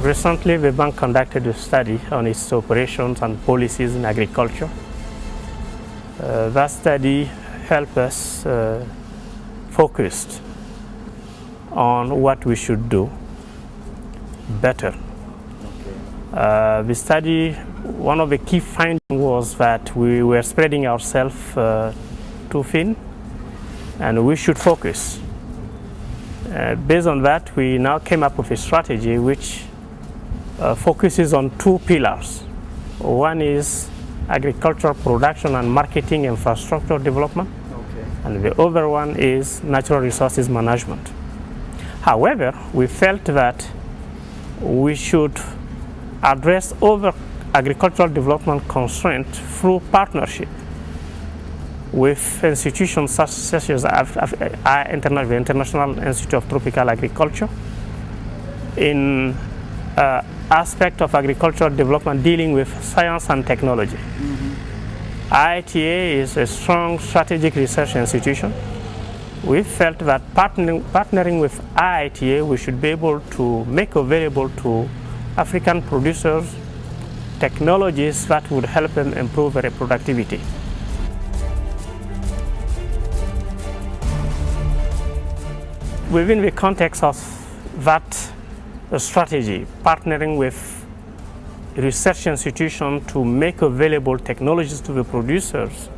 Recently, the bank conducted a study on its operations and policies in agriculture. That study helped us focus on what we should do better. The study, one of the key findings was that we were spreading ourselves too thin, and we should focus. Based on that, we now came up with a strategy which focuses on two pillars. One is agricultural production and marketing infrastructure development, and the other one is natural resources management. However, we felt that we should address other agricultural development constraints through partnership with institutions such as the International Institute of Tropical Agriculture in aspect of agricultural development dealing with science and technology. IITA is a strong strategic research institution. We felt that partnering with IITA, we should be able to make available to African producers technologies that would help them improve their productivity. Within the context of that strategy, partnering with research institutions to make available technologies to the producers,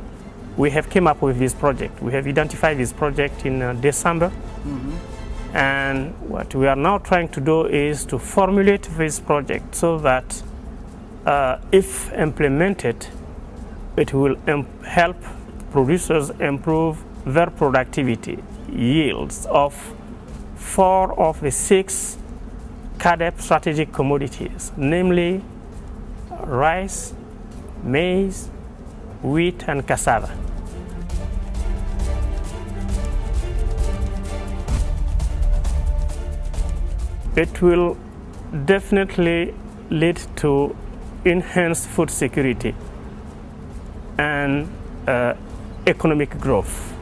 we have come up with this project. We have identified this project in December. And what we are now trying to do is to formulate this project so that if implemented, it will help producers improve their productivity yields of 4 of the 6 CAADP strategic commodities, namely rice, maize, wheat, and cassava. It will definitely lead to enhanced food security and economic growth.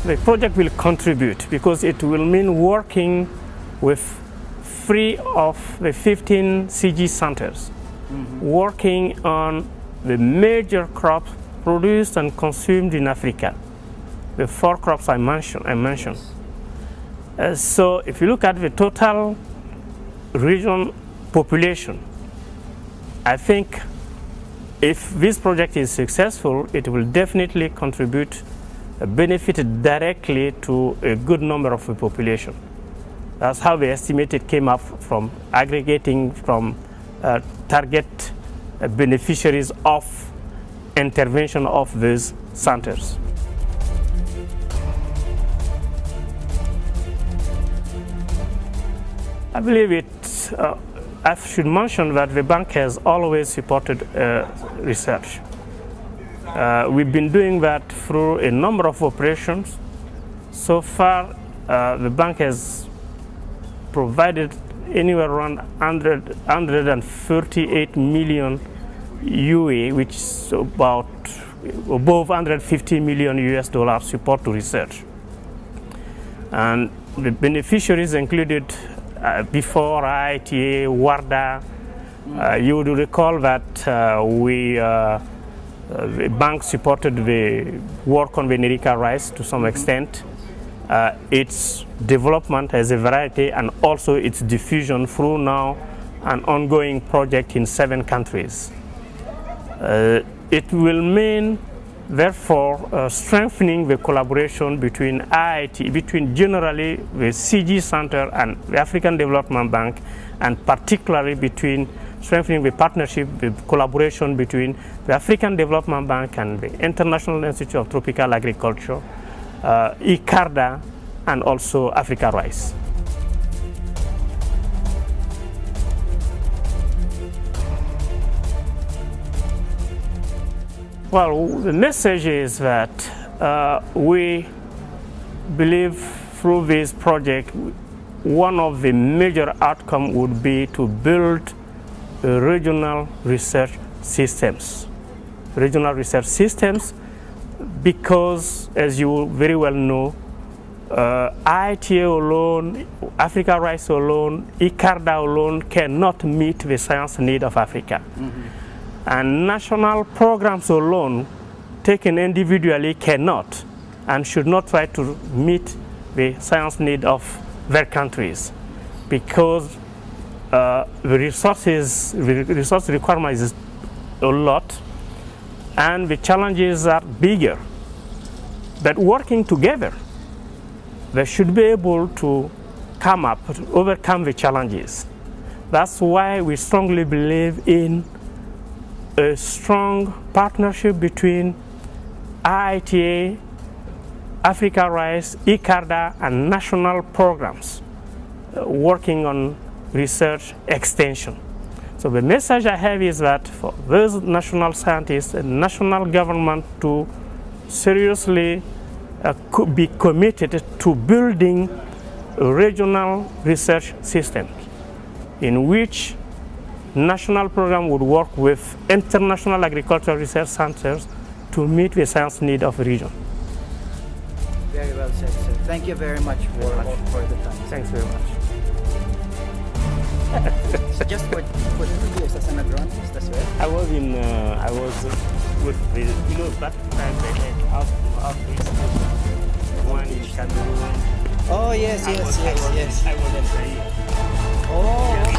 The project will contribute because it will mean working with 3 of the 15 CG centers, working on the major crops produced and consumed in Africa, the 4 crops I mentioned. So if you look at the total region population, I think if this project is successful, it will definitely contribute, benefit directly to a good number of the population. That's how the estimate came up from aggregating from target beneficiaries of intervention of these centers. I believe I should mention that the bank has always supported research. We've been doing that through a number of operations. So far, the bank has provided anywhere around 138 million UA, which is about above 150 million US dollars support to research. And the beneficiaries included before IITA, WARDA. You would recall that the bank supported the work on the Nerica rice to some extent, its development as a variety, and also its diffusion through now an ongoing project in 7 countries. It will mean, therefore, strengthening the collaboration between IIT, between generally the CG Center and the African Development Bank, and particularly between strengthening the partnership, the collaboration between the African Development Bank and the International Institute of Tropical Agriculture, IITA, and also Africa Rice. Well, the message is that we believe through this project, one of the major outcomes would be to build regional research systems. Regional research systems because, as you very well know, IITA alone, Africa Rice alone, IITA alone cannot meet the science need of Africa. And national programs alone, taken individually, cannot and should not try to meet the science need of their countries, because the resource requirements is a lot, and the challenges are bigger. But working together, they should be able to come up, to overcome the challenges. That's why we strongly believe in a strong partnership between IITA, Africa Rice, IITA, and national programs working on research extension. So the message I have is that for those national scientists and national government to seriously be committed to building a regional research system in which national program would work with international agricultural research centers to meet the science need of the region. Very well said, sir. Thank you very much for the time. Thanks very much. So just for 2 years as an agronomist as well? I was with the, that time they had outreach one in Cameroon. Oh yes, yes. I was in Zaire. Oh.